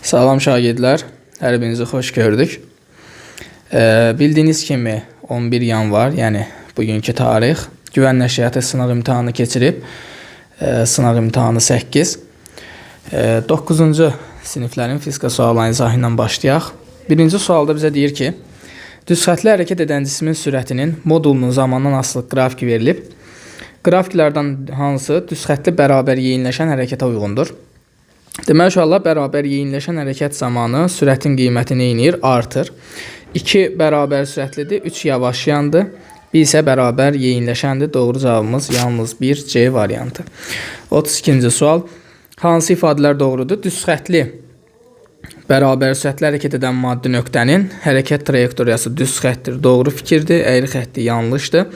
Salam şagirdlər, hər birinizi xoş gördük. Bildiyiniz kimi 11 yanvar, yəni bugünkü tarix, güvən nəşriyyatı sınaq imtahanı keçirib. Sınaq imtahanı 8. 9-cu siniflərin fizika suallarının izahı ilə başlayaq. Birinci sualda bizə deyir ki, düz xətli hərəkət edən cismin sürətinin modulunun zamandan asılı qrafiki verilib. Qrafiklərdən hansı düz xətli bərabər yeyinləşən hərəkətə uyğundur? Deməli, uşaqlar, bərabər yeyinləşən hərəkət zamanı sürətin qiyməti neynir? Artır. 2 bərabər sürətlidir, 3 yavaşyandır, 1 isə bərabər yeyinləşəndir. Doğru cavabımız yalnız 1 C variantı. 32-ci sual. Hansı ifadələr doğrudur? Düz xətli bərabər sürətli hərəkət edən maddi nöqtənin hərəkət trayektoriyası düz xəttir. Doğru fikirdir. Əyri xətti yanlışdır.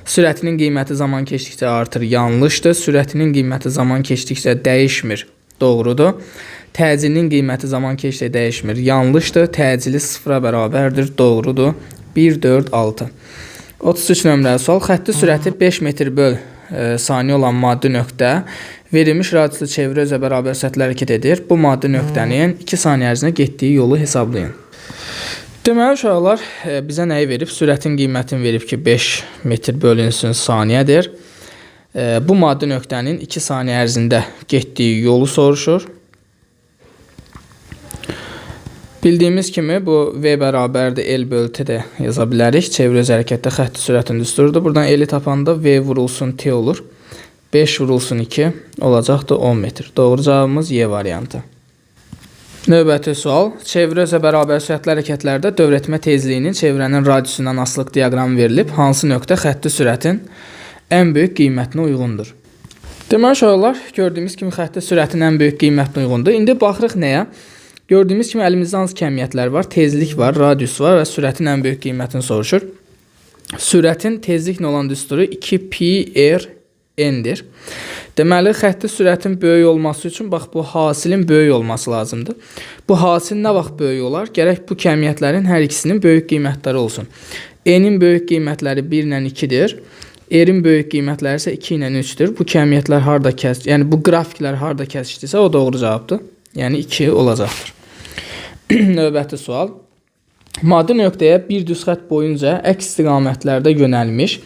Sürətinin qiyməti zaman keçdikcə artır. Yanlışdır. Sürətinin qiyməti zaman keçdikcə dəyişmir. Doğrudur. Təcilin qiyməti zaman keçdikcə dəyişmir. Yanlışdır. Təcili 0-a bərabərdir. Doğrudur. 1, 4, 6. 33 nömrəli sual. Xətti sürəti 5 metr böl saniyə olan maddi nöqtə verilmiş radiuslu çevrə özə bərabər sürətlə hərəkət edir. Bu maddi nöqtənin 2 saniyə ərzində getdiyi yolu hesablayın. Deməli, uşaqlar, bizə nəyi verib? Sürətin qiymətini verib ki, 5 metr bölünsün saniyədir. Bu maddi nöqtənin 2 saniyə ərzində getdiyi yolu soruşur. Bildiyimiz kimi bu V bərabərdir L bölü T də yaza bilərik. Çevrə öz hərəkətdə xətti sürətin düsturudur. Buradan L-i tapanda V vurulsun T olur. 5 vurulsun 2 olacaqdır 10 metr. Doğru cavabımız Y variantı. Növbəti sual. Çevrə özə bərabər sürətli hərəkətlərdə dövrətmə tezliyinin çevrənin radiusundan asılılıq diaqramı verilib. Hansı nöqtə xətti sürətin ən böyük qiymətinə uyğundur? Deməli, uşaqlar, gördüyümüz kimi xətti sürətin ən böyük qiymətinə uyğundur. İndi baxırıq nəyə? Gördüyümüz kimi əlimizdə hansı kəmiyyətlər var? Tezlik var, radius var və sürətin ən böyük qiymətini soruşur. Sürətin tezliklə olan düsturu 2πr/n-dir. Deməli, xətti sürətin böyük olması üçün bax bu hasilin böyük olması lazımdır. Bu hasil nə vaxt böyük olar? Gərək bu kəmiyyətlərin hər ikisinin böyük qiymətləri olsun. N-in böyük qiymətləri 1 ilə 2-dir. R-in böyük qiymətləri isə 2 ilə 3-dür. Bu kəmiyyətlər harda kəsişir? Yəni bu qrafiklər harda kəsişdirsə o doğru cavabdır. Yəni 2 olacaqdır. Növbəti sual. Maddi nöqtəyə bir düz xətt boyunca əks istiqamətlərdə yönəlmiş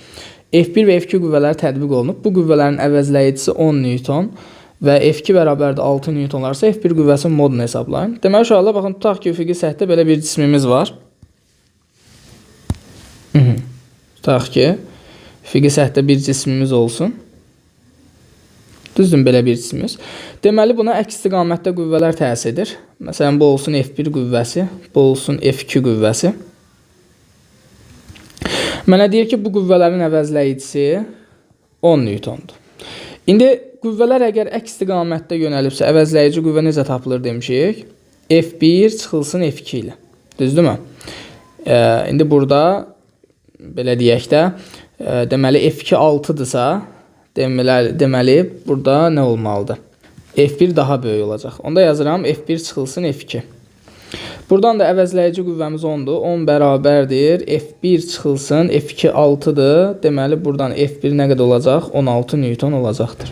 F1 və F2 qüvvələri tətbiq olunub. Bu qüvvələrin əvəzləyicisi 10 Newton və F2 bərabərdə 6 Newton olarsa F1 qüvvəsinin modunu hesablayın. Deməli, uşaqlar, baxın, tutaq ki, üfüqi səthdə belə bir cismimiz var. Tutaq ki, üfüqi səthdə bir cismimiz olsun. Düzdür, belə bir cismimiz. Deməli, buna əks istiqamətdə qüvvələr təsir edir. Məsələn, bu olsun F1 qüvvəsi, bu olsun F2 qüvvəsi. Mənə deyir ki, bu qüvvələrin əvəzləyicisi 10 Newtondur. İndi qüvvələr əgər əks istiqamətdə yönəlibsə, əvəzləyici qüvvə necə tapılır demişik? F1 çıxılsın F2 ilə. Düzdürmü? İndi burada, belə deyək də, deməli, F2 6-dırsa, deməli, burada nə olmalıdır? F1 daha böyük olacaq. Onda yazıram F1 çıxılsın F2. Buradan da əvəzləyici qüvvəmiz 10-dur. 10 bərabərdir. F1 çıxılsın F2 6-dır. Deməli, buradan F1 nə qədər olacaq? 16 Newton olacaqdır.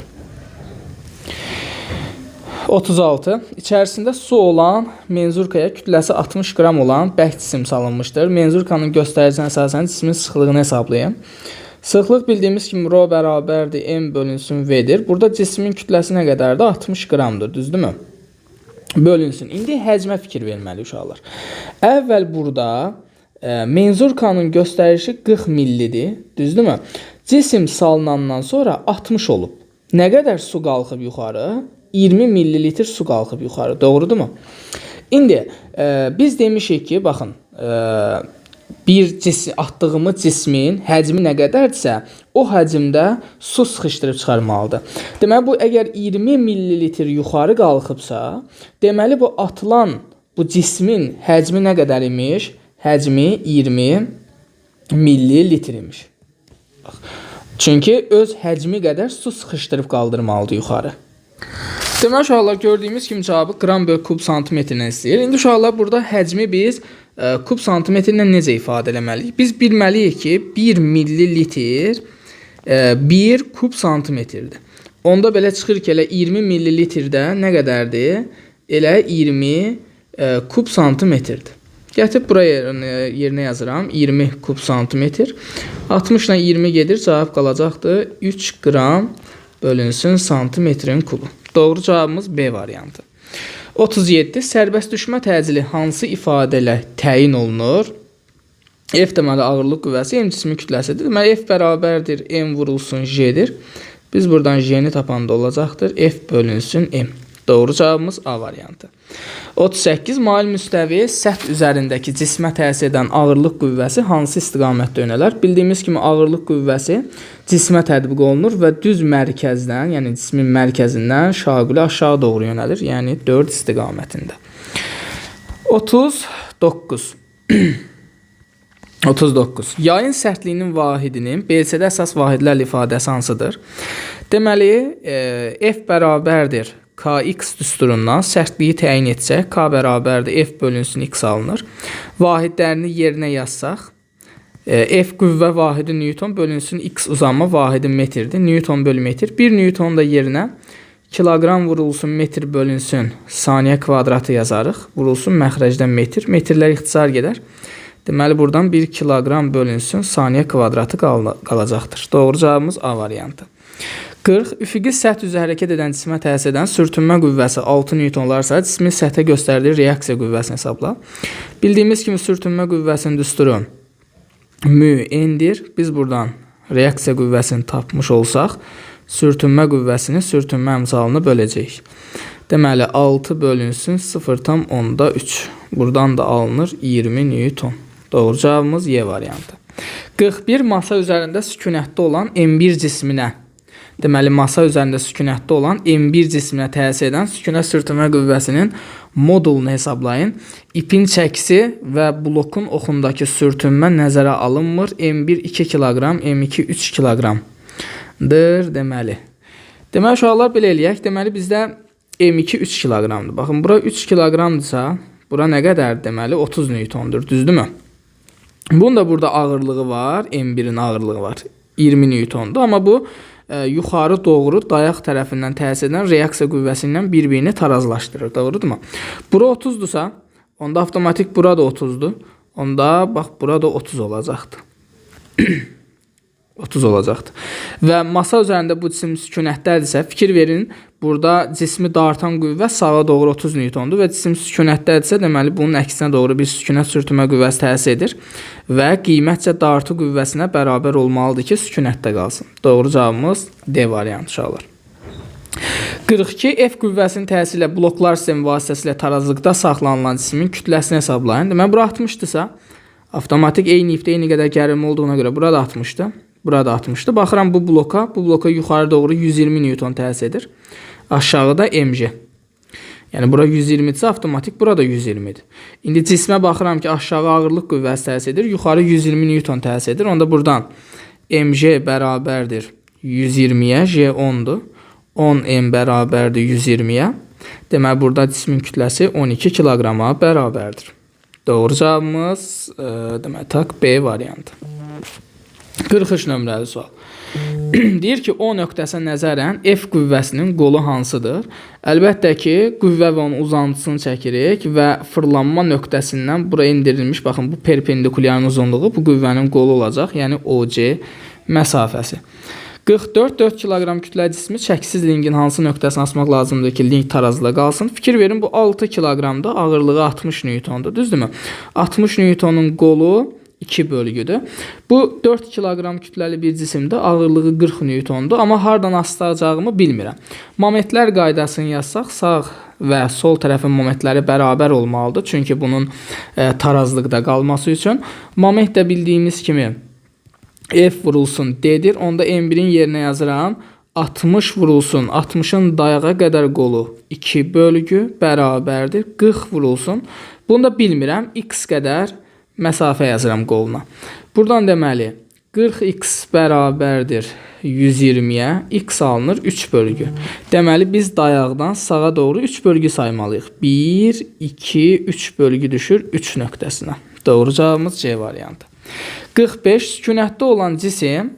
36. İçərisində su olan menzurkaya kütləsi 60 qram olan bərk cisim salınmışdır. Menzurkanın göstəricinə əsasən cismin sıxlığını hesablayın. Sıxlıq bildiyimiz kimi rho bərabərdir M bölünsün V-dir. Burada cismin kütləsi nə qədərdir? 60 qramdır, düzdürmü? Bölünsün. İndi həcmə fikir verməli uşaqlar. Əvvəl burada menzurkanın göstərişi 40 millidir, düzdürmü? Cisim salınandan sonra 60 olub. Nə qədər su qalxıb yuxarı? 20 millilitr su qalxıb yuxarı, doğrudurmu? İndi biz demişik ki, baxın, atdığımız cismin həcmi nə qədərdirsə, o həcmdə su sıxışdırıb çıxarmalıdır. Deməli, bu əgər 20 millilitr yuxarı qalxıbsa, deməli, bu atılan bu cismin həcmi nə qədər imiş? Həcmi 20 millilitr imiş. Çünki öz həcmi qədər su sıxışdırıb qaldırmalıdır yuxarı. Deməli, uşaqlar, gördüyümüz kimi cavabı qram bölü kub santimetrlə istəyir. İndi uşaqlar, burada həcmi biz kub santimetrlə necə ifadə eləməliyik? Biz bilməliyik ki, 1 millilitr 1 kub santimetrdir. Onda belə çıxır ki, elə 20 millilitrdə nə qədərdir? Elə 20 kub santimetrdir. Gətirib buraya yerinə yazıram. 20 kub santimetr. 60 ilə 20 gedir. Cavab qalacaqdır. 3 qram bölünsün santimetrin kubu. Doğru cavabımız B variantı. 37. Sərbəst düşmə təcili hansı ifadə ilə təyin olunur? F deməli ağırlıq qüvvəsi M cismi kütləsidir. Deməli F bərabərdir M vurulsun J'dir. Biz buradan J'ni tapanda olacaqdır. F bölünsün M. Doğru cavabımız A variantı. 38. Mail müstəvi səth üzərindəki cismə təsir edən ağırlıq qüvvəsi hansı istiqamətdə yönələr? Bildiyimiz kimi ağırlıq qüvvəsi cismə tətbiq olunur və düz mərkəzdən, yəni cismin mərkəzindən şaquli aşağı doğru yönəlir, yəni 4 istiqamətində. 39. 39. Yayın sərtliyinin vahidinin BC-də əsas vahidlərlə ifadəsi hansıdır? Deməli, F bərabərdir Kx düsturundan sərtliyi təyin etsək, K bərabərdir F bölünsün X alınır. Vahidlərini yerinə yazsaq, F qüvvə vahidi Newton bölünsün X uzanma vahidi metrdir. Newton bölü metr. 1 Newton da yerinə kilogram vurulsun metr bölünsün saniyə kvadratı yazarıq. Vurulsun məxrəcdən metr. Metrlər ixtisar gedər. Deməli, buradan 1 kilogram bölünsün saniyə kvadratı qalacaqdır. Doğru cavabımız A variantı. 40. Üfüqi səth üzrə hərəkət edən cismə təsir edən sürtünmə qüvvəsi 6 Newtonlarsa, cismin səthə göstərdiyi reaksiya qüvvəsini hesabla. Bildiyimiz kimi sürtünmə qüvvəsinin düsturu mü n-dir. Biz buradan reaksiya qüvvəsini tapmış olsaq, sürtünmə qüvvəsini sürtünmə əmsalına böləcəyik. Deməli, 6 bölünsün 0,3. Buradan da alınır 20 Newton. Doğru cavabımız Y variantı. 41. Masa üzərində sükunətdə olan M1 cisminə, deməli, masa üzərində sükunətdə olan M1 cisminə təsir edən sükunət sürtünmə qüvvəsinin modulunu hesablayın. İpin çəkisi və blokun oxundakı sürtünmə nəzərə alınmır. M1 2 kg, M2 3 kg-dır deməli. Deməli, uşaqlar belə eləyək. Deməli, bizdə M2 3 kg-dır. Baxın, bura 3 kg-dırsa, bura nə qədər? Deməli, 30 Newtondur. Düzdürmü? Bunun da burada ağırlığı var. M1-in ağırlığı var. 20 Newtondur. Amma bu yuxarı doğru dayaq tərəfindən təsir edən reaksiya qüvvəsi ilə bir-birini tarazlaşdırır. Doğrudurmu? Bura 30-dursa, onda avtomatik bura da 30-dur. Onda bax, bura da 30 olacaqdır. 30 olacaqdır. Və masa üzərində bu cisim sükunətdədirsə, fikir verin, burada cismi dartan qüvvə sağa doğru 30 Newtondur və cisim sükunətdədirsə, deməli, bunun əksinə doğru bir sükunət sürtünmə qüvvəsi təsir edir və qiymətcə dartı qüvvəsinə bərabər olmalıdır ki, sükunətdə qalsın. Doğru cavabımız D variantı uşaqlar. 42. F qüvvəsinin təsiri ilə bloklar sistemi vasitəsilə tarazlıqda saxlanılan cismin kütləsini hesablayın. Deməli, bura 60-dırsa, avtomatik eyni ipdə eyni qədər gərilmə olduğuna görə burada 60-dır. Burada 60-dır. Baxıram bu bloka yuxarı doğru 120 Newton təsir edir. Aşağıda mg. Yəni, bura 120-dirsə, avtomatik burada 120-dir. İndi cismə baxıram ki, aşağı ağırlıq qüvvəsi təsir edir. Yuxarı 120 Newton təsir edir. Onda buradan mg bərabərdir 120-yə, j 10-dur. 10m bərabərdir 120-yə. Deməli, burada cismin kütləsi 12 kg-a bərabərdir. Doğru cavabımız deməli, tak B variantı. 43 nömrəli sual. Deyir ki, O nöqtəsinə nəzərən F qüvvəsinin qolu hansıdır? Əlbəttə ki, qüvvə və onun uzantısını çəkirik və fırlanma nöqtəsindən bura indirilmiş, baxın, bu perpendikulyarın uzunluğu bu qüvvənin qolu olacaq, yəni OC məsafəsi. 44. 4 kg kütlə cismi çəkisiz lingin hansı nöqtəsini asmaq lazımdır ki, ling tarazlıda qalsın? Fikir verin, bu 6 kg-da ağırlığı 60 Newtondur, düzdürmü? 60 Newtonun qolu 2 bölgüdür. Bu 4 kg kütləli bir cisimdə ağırlığı 40 Newtondur, amma hardan asılacağımı bilmirəm. Momentlər qaydasını yazsaq, sağ və sol tərəfin momentləri bərabər olmalıdır, çünki bunun tarazlıqda qalması üçün. Moment də bildiyimiz kimi F vurulsun D-dir, onda M1-in yerinə yazıram. 60 vurulsun, 60-ın dayağa qədər qolu 2 bölgü bərabərdir. 40 vurulsun. Bunu da bilmirəm, x qədər məsafə yazıram qoluna. Buradan deməli, 40x bərabərdir 120-yə, x alınır 3 bölgü. Deməli, biz dayaqdan sağa doğru 3 bölgü saymalıyıq. 1, 2, 3 bölgü düşür 3 nöqtəsinə. Doğru cavabımız C variantı. 45. Sükunətdə olan cisim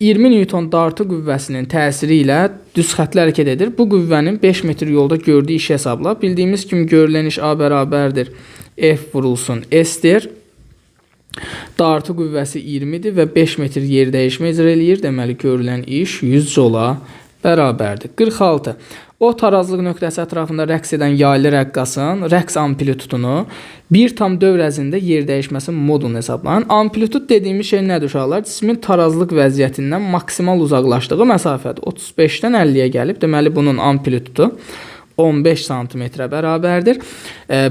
20 Newton dartı qüvvəsinin təsiri ilə düz xətlə hərəkət edir. Bu qüvvənin 5 metr yolda gördüyü işi hesabla. Bildiyimiz kimi görülən iş A bərabərdir. F vurulsun S-dir. Dartı qüvvəsi 20-dir və 5 metr yer dəyişmə icra eləyir. Deməli, görülən iş 100 joula bərabərdir. 46. O tarazlıq nöqtəsi ətrafında rəqs edən yaylı rəqqasın rəqs amplitudunu bir tam dövr ərzində yer dəyişməsi modulunu hesablayın. Amplitud dediğimiz şey nədir uşaqlar? Cismin tarazlıq vəziyyətindən maksimal uzaqlaşdığı məsafədir. 35-dən 50-yə gəlib. Deməli, bunun amplitudu 15 santimetrə bərabərdir.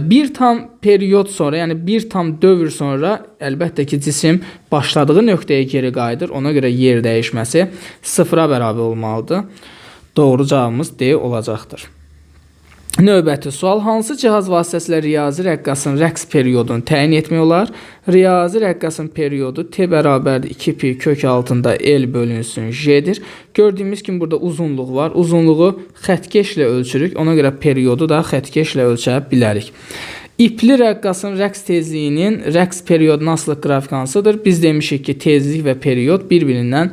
Bir tam periyod sonra, yəni bir tam dövr sonra əlbəttə ki, cisim başladığı nöqtəyə geri qayıdır. Ona görə yer dəyişməsi sıfıra bərabər olmalıdır. Doğru cavabımız D olacaqdır. Növbəti sual. Hansı cihaz vasitəsilə riyazi rəqqasın rəqs periyodunu təyin etmək olar? Riyazi rəqqasın periyodu T bərabərdir 2pi kök altında L bölünsün J'dir. Gördüyümüz kimi burada uzunluq var. Uzunluğu xəttkeşlə ölçürük. Ona görə periyodu da xəttkeşlə ölçə bilərik. İpli rəqqasın rəqs tezliyinin rəqs periyoduna asılı qrafik hansıdır? Biz demişik ki, tezlik və periyod bir-birindən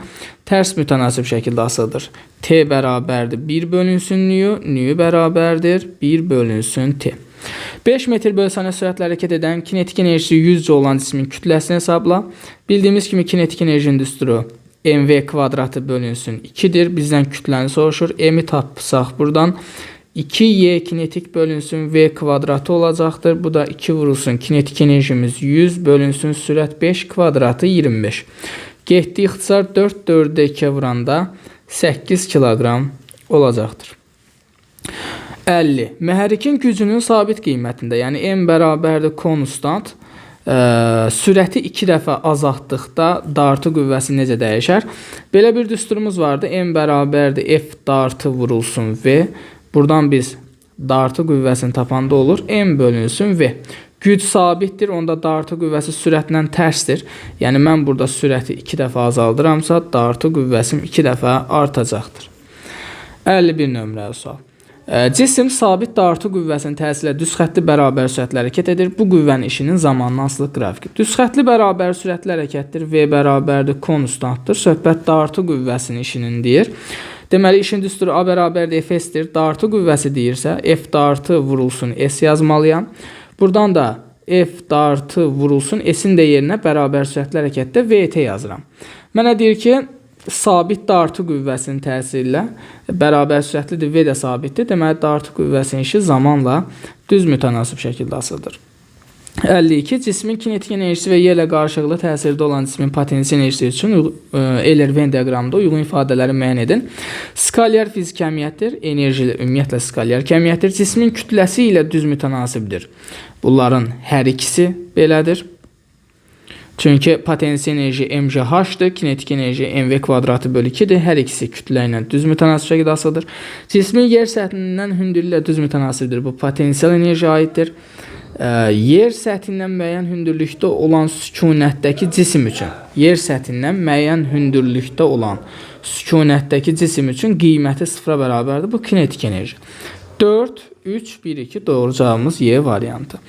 tərs mütənasib şəkildə asılıdır. T bərabərdir 1 bölünsün nü bərabərdir 1 bölünsün T. 5 metr bölü saniyə sürətlə hərəkət edən kinetik enerjisi 100 olan cismin kütləsini hesabla. Bildiyimiz kimi kinetik enerjinin düsturu mv kvadratı bölünsün 2'dir. Bizdən kütləni soruşur. M'i tapsaq buradan 2y kinetik bölünsün v kvadratı olacaqdır. Bu da 2 vurulsun kinetik enerjimiz 100 bölünsün sürət 5 kvadratı 25. Getdi ixtisar 4 4'də 2'ye vuranda 8 kilogram olacaqdır. 50. Məhərrikin gücünün sabit qiymətində, yəni m bərabərdir konstant, sürəti 2 dəfə azaltdıqda dartı qüvvəsi necə dəyişər? Belə bir düsturumuz vardı. M bərabərdir F dartı vurulsun V. Buradan biz dartı qüvvəsini tapanda olur. M bölünsün V. Güc sabitdir. Onda dartı qüvvəsi sürətlə tərsdir. Yəni mən burada sürəti 2 dəfə azaldıramsa, dartı qüvvəsim 2 dəfə artacaqdır. 51 nömrəli sual. Cisim sabit dartı qüvvəsinin təsirlə düz xəttli bərabər sürətlə hərəkət edir. Bu qüvvənin işinin zamanına asılı qrafiki. Düz xəttli bərabər sürətlə hərəkətdir. V bərabərdir konstantdır. Söhbət dartı qüvvəsinin işinindir. Deməli, işin düsturu A bərabərdir F'dir. Dartı qüvvəsi deyirsə, F dartı vurulsun S yazmalıyam. Buradan da F dartı vurulsun S'in də yerinə bərabər sürətli hərəkətdə VT yazıram. Mənə deyir ki, sabit dartı qüvvəsinin təsiri ilə bərabər sürətlidir, V də sabitdir. Deməli, dartı qüvvəsinin işi zamanla düz mütənasib şəkildə asılıdır. 52. Cismin kinetik enerjisi və yerlə qarşılıqlı təsirdə olan cismin potensial enerjisi üçün Euler-Venn diaqramında uyğun ifadələri müəyyən edin. Skalyar fiziki əmiyyətdir. Enerji ümumiyyətlə skalyar kəmiyyətdir. Cismin kütləsi ilə düz mütənasibdir. Bunların hər ikisi belədir. Çünki potensial enerji mgh-dır, kinetik enerji mv kvadratı bölü 2'dir. Hər ikisi kütlə ilə düz mütənasib şəkildə asılıdır. Cismin yer səthindən hündürlüklə düz mütənasibdir. Bu potensial enerjiyə aiddir. Yer səthindən müəyyən hündürlükdə olan sükunətdəki cisim üçün, yer səthindən müəyyən hündürlükdə olan sükunətdəki cisim üçün qiyməti sıfıra bərabərdir. Bu kinetik enerji. 4, 3, 1, 2 doğru cavabımız Y variantı.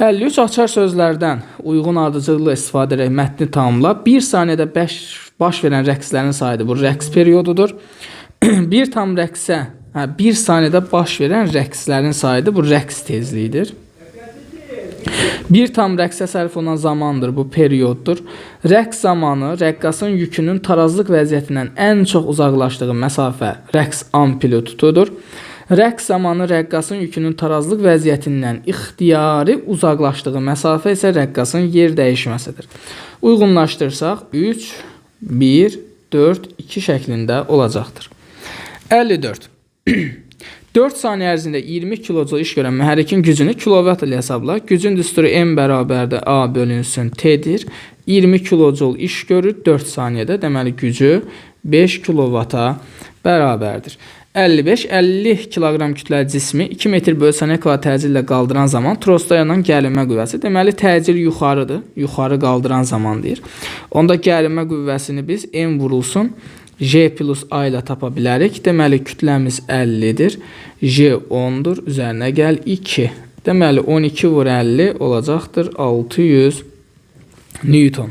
53. Açar sözlərdən uyğun ardıcılıqla istifadə edərək mətni tamamla. 1 saniyədə baş verən rəqslərin sayıdır. Bu rəqs periyodudur. Bir tam rəqsə, 1 saniyədə baş verən rəqslərin sayıdır. Bu rəqs tezliyidir. Bir tam rəqsə sərf olunan zamandır. Bu periyoddur. Rəqs zamanı rəqqasın yükünün tarazlıq vəziyyətindən ən çox uzaqlaşdığı məsafə rəqs amplitududur. Rəqs zamanı rəqqasın yükünün tarazlıq vəziyyətindən ixtiyari uzaqlaşdığı məsafə isə rəqqasın yer dəyişməsidir. Uyğunlaşdırsaq 3, 1, 4, 2 şəklində olacaqdır. 54. 4 saniyə ərzində 20 kilojul iş görən mühərrikin gücünü kilovat ilə hesabla. Gücün düsturu M bərabərdir A bölünsün T'dir. 20 kilojul iş görür 4 saniyədə. Deməli, gücü 5 kilovata bərabərdir. 55. 50 kiloqram kütləli cismi 2 metr bölü saniyə kvadrat təcil ilə qaldıran zaman trosda yaranan gərilmə qüvvəsi. Deməli, təcil yuxarıdır. Yuxarı qaldıran zaman deyir. Onda gərilmə qüvvəsini biz M vurulsun J plus A ilə tapa bilərik. Deməli, kütləmiz 50'dir. J 10'dur. Üzərinə gəl 2. Deməli, 12 vur 50 olacaqdır 600 Newton.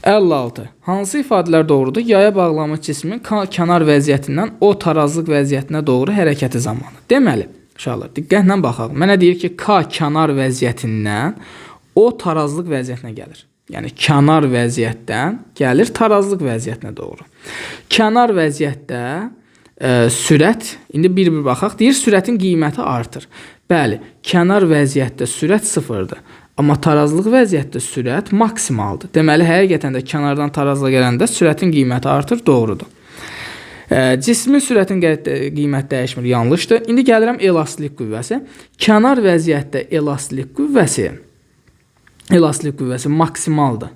56. Hansı ifadələr doğrudur? Yaya bağlanmış cismin kənar vəziyyətindən o tarazlıq vəziyyətinə doğru hərəkəti zamanı. Deməli, uşaqlar, diqqətlə baxaq. Mənə deyir ki, K kənar vəziyyətindən o tarazlıq vəziyyətinə gəlir. Yəni, kənar vəziyyətdən gəlir tarazlıq vəziyyətinə doğru. Kənar vəziyyətdə sürət, indi bir baxaq, deyir, sürətin qiyməti artır. Bəli, kənar vəziyyətdə sürət sıfırdır. Amma tarazlıq vəziyyətdə sürət maksimaldır. Deməli, həqiqətən də kənardan tarazlığa gələndə sürətin qiyməti artır, doğrudur. Cismin sürətin qiyməti dəyişmir, yanlışdır. İndi gəlirəm elastlik qüvvəsi. Kənar vəziyyətdə elastlik qüvvəsi maksimaldır.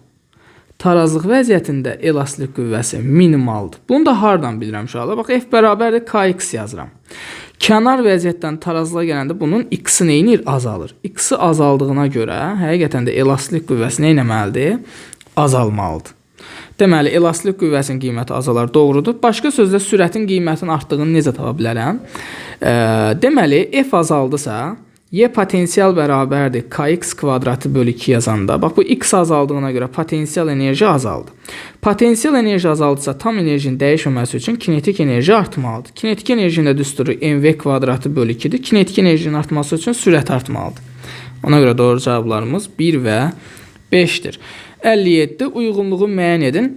Tarazlıq vəziyyətində elastlik qüvvəsi minimaldır. Bunu da hardan bilirəm uşaqlar? Bax, F bərabərdir Kx yazıram. Kənar vəziyyətdən tarazlığa gələndə bunun x-i neynir? Azalır. X-i azaldığına görə həqiqətən də elastlik qüvvəsi nə etməlidir? Azalmalıdır. Deməli, elastlik qüvvəsinin qiyməti azalar, doğrudur. Başqa sözlə sürətin qiymətinin artdığını necə tapa bilərəm? Deməli, F azaldısa, Y potensial bərabərdir Kx kvadratı bölü 2 yazanda. Bax, bu x azaldığına görə potensial enerji azaldı. Potensial enerji azaldısa, tam enerjinin dəyişməməsi üçün kinetik enerji artmalıdır. Kinetik enerjinin də düsturu mv kvadratı bölü 2-dir. Kinetik enerjinin artması üçün sürət artmalıdır. Ona görə doğru cavablarımız 1 və 5-dir. 57. Uyğunluğu müəyyən edin.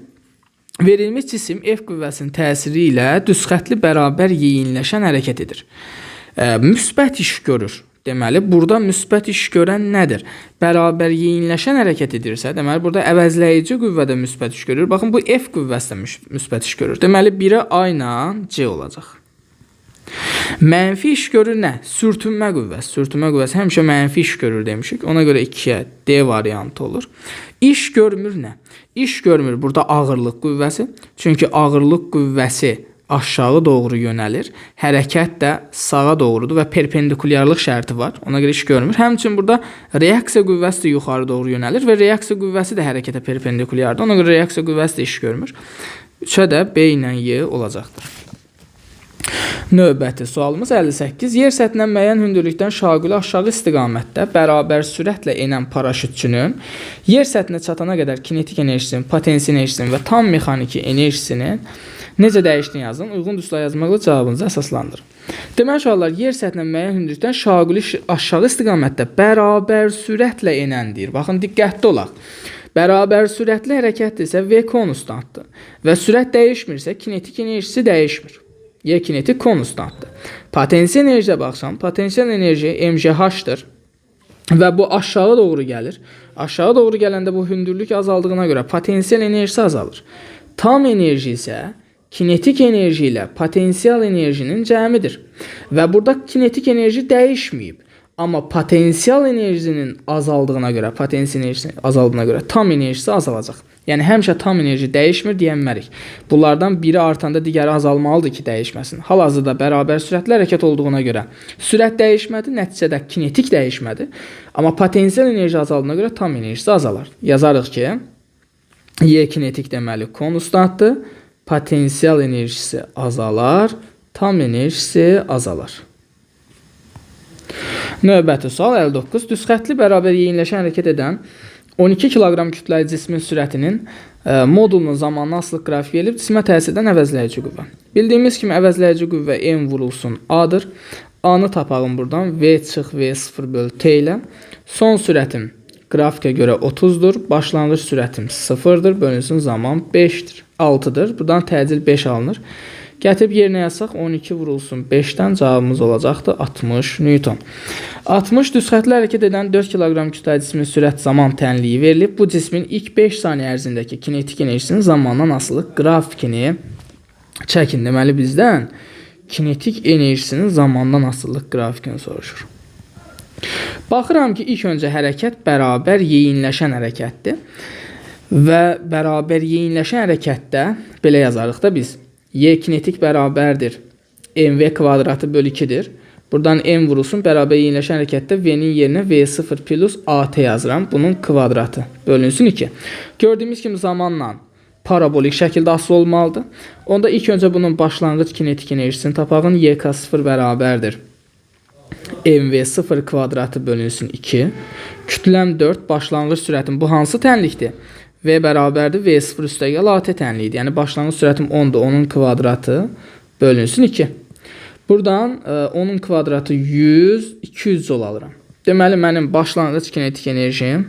Verilmiş cisim F qüvvəsinin təsiri ilə düzxətli bərabər yeyinləşən hərəkət edir. Müsbət iş görür. Deməli, burada müsbət iş görən nədir? Bərabər yeyinləşən hərəkət edirsə, deməli, burada əvəzləyici qüvvədə müsbət iş görür. Baxın, bu F qüvvəsi də müsbət iş görür. Deməli, 1-ə A ilə C olacaq. Mənfi iş görür nə? Sürtünmə qüvvəsi. Sürtünmə qüvvəsi həmişə mənfi iş görür demişik. Ona görə 2-yə D variantı olur. İş görmür nə? İş görmür burada ağırlıq qüvvəsi. Çünki ağırlıq qüvvəsi aşağı doğru yönəlir. Hərəkət də sağa doğrudur və perpendikulyarlıq şərti var. Ona görə iş görmür. Həmçinin burada reaksiya qüvvəsi də yuxarı doğru yönəlir və reaksiya qüvvəsi də hərəkətə perpendikulyardır. Ona görə reaksiya qüvvəsi də iş görmür. 3-ə də B ilə Y olacaqdır. Növbəti sualımız 58. Yer səthindən müəyyən hündürlükdən şaquli aşağı istiqamətdə bərabər sürətlə enən paraşütçünün yer səthinə çatana qədər kinetik enerjisinin, potensial enerjisinin və tam mexaniki enerjisinin necə dəyişdiyini yazın. Uyğun üsula yazmaqla cavabınızı əsaslandırın. Deməli, uşaqlar, yer səthindən müəyyən hündürlükdən şaquli aşağı istiqamətdə bərabər sürətlə enəndir. Baxın, diqqətli olaq. Bərabər sürətli hərəkətdirsə V konstantdır və sürət dəyişmirsə kinetik enerjisi dəyişmir. Y kinetik konstantdır. Potensial enerjiyə baxsam, potensial enerji mgh-dır və bu aşağı doğru gəlir. Aşağı doğru gələndə bu hündürlük azaldığına görə potensial enerjisi azalır. Tam enerji isə kinetik enerji ilə potensial enerjinin cəmidir. Və burada kinetik enerji dəyişməyib. Amma potensial enerjinin azaldığına görə, tam enerjisi azalacaq. Yəni, həmişə tam enerji dəyişmir deyənmərik. Bunlardan biri artanda digəri azalmalıdır ki, dəyişməsin. Hal-hazırda bərabər sürətli hərəkət olduğuna görə sürət dəyişmədi, nəticədə kinetik dəyişmədi. Amma potensial enerji azaldığına görə tam enerjisi azalar. Yazarıq ki, Y kinetik deməli konstantdır, potensial enerjisi azalar, tam enerjisi azalar. Növbəti sual 59. Düzxətli bərabər yeyinləşən hərəkət edən 12 kiloqram kütləli cismin sürətinin modulunun zamanına asılıq qrafik verilib, cismə təsir edən əvəzləyici qüvvə. Bildiyimiz kimi əvəzləyici qüvvə M vurulsun A-dır. A-nı tapalım buradan. V çıx V0 bölü T ilə. Son sürətim qrafikə görə 30-dur. Başlanğıc sürətim 0-dır. Bölünsün zaman 5-dir. 6-dır. Buradan təcil 5 alınır. Gətirib yerinə yazsaq 12 vurulsun 5-dən cavabımız olacaqdır 60 Newton. 60 düzxətli hərəkət edən 4 kiloqram kütləli cismin sürət zaman tənliyi verilib. Bu cismin ilk 5 saniyə ərzindəki kinetik enerjisinin zamandan asılıq qrafikini çəkin. Deməli, bizdən kinetik enerjisinin zamandan asılıq qrafikini soruşur. Baxıram ki, ilk öncə hərəkət bərabər yeyinləşən hərəkətdir. Və bərabər yeyinləşən hərəkətdə belə yazarıq da biz. Y kinetik bərabərdir mv kvadratı bölü 2-dir. Buradan m vurulsun bərabər yeyinləşən hərəkətdə v-nin yerinə v0 plus at yazıram. Bunun kvadratı bölünsün 2. Gördüyümüz kimi zamanla parabolik şəkildə asılı olmalıdır. Onda ilk öncə bunun başlanğıc kinetik enerjisini tapağın. YK0 bərabərdir mv0 kvadratı bölünsün 2. Kütləm 4, başlanğıc sürətim bu hansı tənlikdir? V bərabərdir V0 üstəgəl AT tənliyidir. Yəni başlanğıc sürətim 10-dur. Onun kvadratı bölünsün 2. Buradan 10'un kvadratı 100, 200 jol alıram. Deməli mənim başlanğıc kinetik enerjim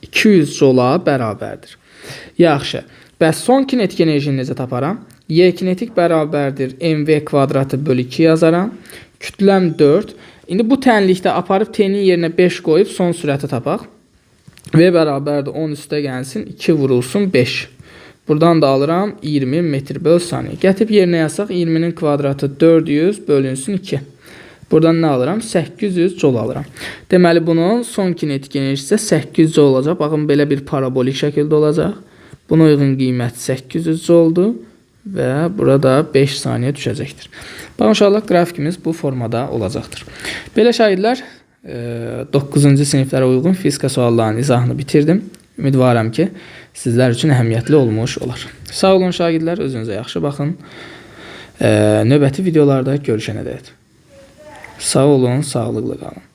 200 jola bərabərdir. Yaxşı. Bəs son kinetik enerjini necə taparam? Y kinetik bərabərdir mv kvadratı bölü 2 yazaram. Kütləm 4. İndi bu tənlikdə aparıb t'nin yerinə 5 qoyub son sürəti tapaq. V bərabərdir 10 üstə gəlsin 2 vurulsun 5. Buradan da alıram 20 metr böl saniyə. Gətirib yerinə yazsaq 20'nin kvadratı 400 bölünsün 2. Buradan nə alıram? 800 jol alıram. Deməli bunun son kinetik enerjisi 800 jol olacaq. Baxın belə bir parabolik şəkildə olacaq. Buna uyğun qiymət 800 joldur və burada 5 saniyə düşəcəkdir. Baxın uşaqlar, qrafikimiz bu formada olacaqdır. Belə şagirdlər 9-cu siniflərə uyğun fizika suallarının izahını bitirdim. Ümidvaram ki, sizlər üçün əhəmiyyətli olmuş olar. Sağ olun şagirdlər, özünüzə yaxşı baxın. Növbəti videolarda görüşənədək. Sağ olun, sağlıqlı qalın.